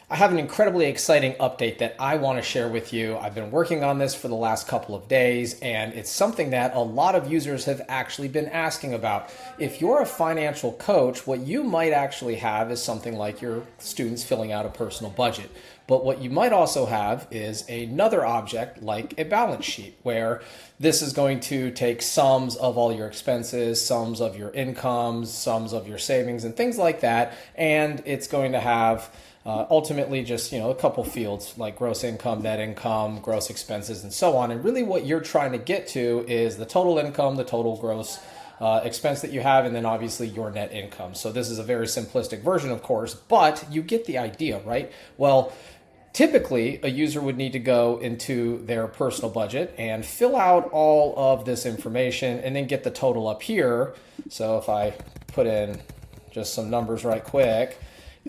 I have an incredibly exciting update that I want to share with you. I've been working on this for the last couple of days, and it's something that a lot of users have actually been asking about. If you're a financial coach, what you might actually have is something like your students filling out a personal budget. But what you might also have is another object like a balance sheet, where this is going to take sums of all your expenses, sums of your incomes, sums of your savings, and things like that. And it's going to have ultimately just a couple fields like gross income, net income, gross expenses, and so on. And really what you're trying to get to is the total income, the total gross expense that you have, and then obviously your net income. So this is a very simplistic version, of course, but you get the idea, right? Well, typically, a user would need to go into their personal budget and fill out all of this information and then get the total up here. So if I put in just some numbers right quick,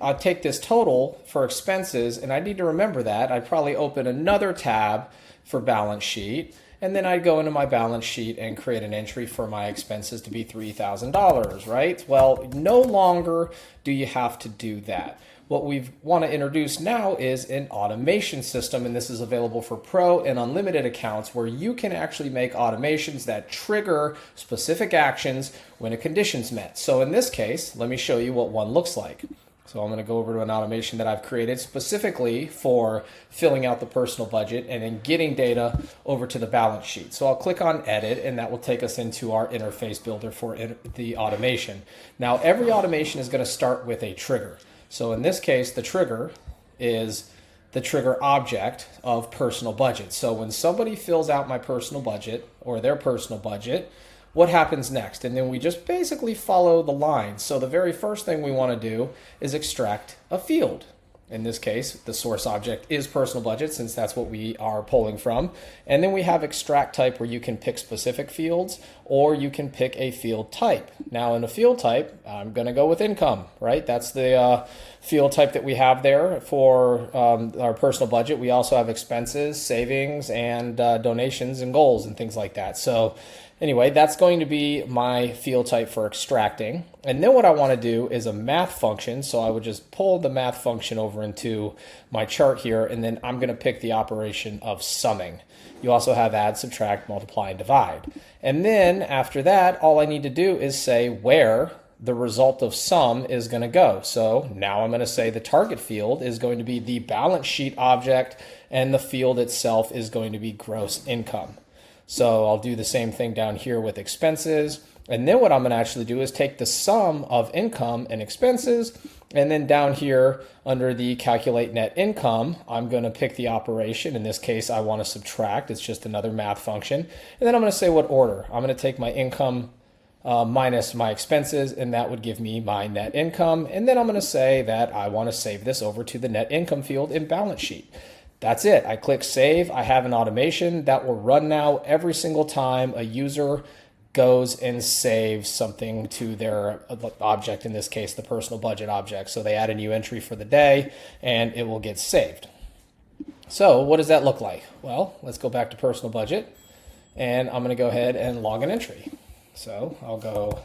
I'll take this total for expenses, and I need to remember that. I'd probably open another tab for balance sheet, and then I'd go into my balance sheet and create an entry for my expenses to be $3,000, right? Well, no longer do you have to do that. What we want to introduce now is an automation system, and this is available for pro and unlimited accounts, where you can actually make automations that trigger specific actions when a condition's met. So in this case, let me show you what one looks like. So I'm going to go over to an automation that I've created specifically for filling out the personal budget and then getting data over to the balance sheet. So I'll click on edit, and that will take us into our interface builder for the automation. Now every automation is going to start with a trigger. So in this case, the trigger is the trigger object of personal budget. So when somebody fills out my personal budget or their personal budget, what happens next? And then we just basically follow the line. So the very first thing we want to do is extract a field. In this case, the source object is personal budget, since that's what we are pulling from. And then we have extract type, where you can pick specific fields or you can pick a field type. Now in a field type, I'm going to go with income, right? That's the field type that we have there for our personal budget. We also have expenses, savings, and donations and goals and things like that. So anyway, that's going to be my field type for extracting. And then what I want to do is a math function. So I would just pull the math function over into my chart here, and then I'm going to pick the operation of summing. You also have add, subtract, multiply, and divide. And then after that, all I need to do is say where the result of sum is going to go. So now I'm going to say the target field is going to be the balance sheet object, and the field itself is going to be gross income. So I'll do the same thing down here with expenses. And then what I'm going to actually do is take the sum of income and expenses, and then down here under the calculate net income, I'm going to pick the operation. In this case, I want to subtract. It's just another math function. And then I'm going to say what order. I'm going to take my income minus my expenses, and that would give me my net income. And then I'm going to say that I want to save this over to the net income field in balance sheet. That's it. I click save. I have an automation that will run now every single time a user goes and saves something to their object, in this case, the personal budget object. So they add a new entry for the day, and it will get saved. So what does that look like? Well, let's go back to personal budget, and I'm going to go ahead and log an entry. So I'll go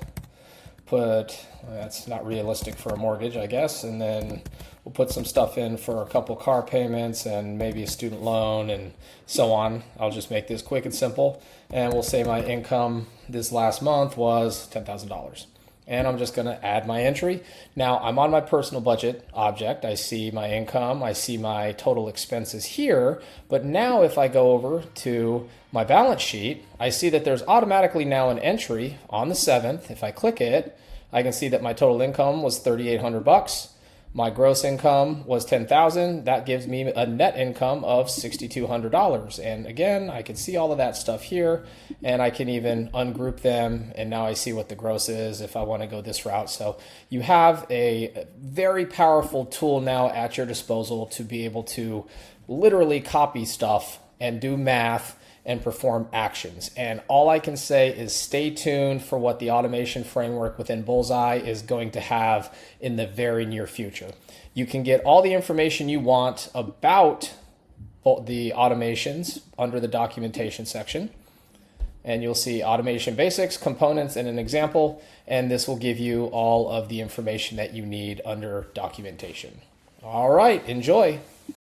that's not realistic for a mortgage, I guess, and then we'll put some stuff in for a couple car payments and maybe a student loan and so on. I'll just make this quick and simple, and we'll say my income this last month was $10,000. And I'm just going to add my entry. Now I'm on my personal budget object. I see my income. I see my total expenses here. But now if I go over to my balance sheet, I see that there's automatically now an entry on the 7th. If I click it, I can see that my total income was $3,800. My gross income was $10,000. That gives me a net income of $6,200. And again, I can see all of that stuff here, and I can even ungroup them. And now I see what the gross is if I want to go this route. So you have a very powerful tool now at your disposal to be able to literally copy stuff and do math and perform actions. And all I can say is stay tuned for what the automation framework within Bullseye is going to have in the very near future. You can get all the information you want about the automations under the documentation section. And you'll see automation basics, components, and an example. And this will give you all of the information that you need under documentation. All right, enjoy.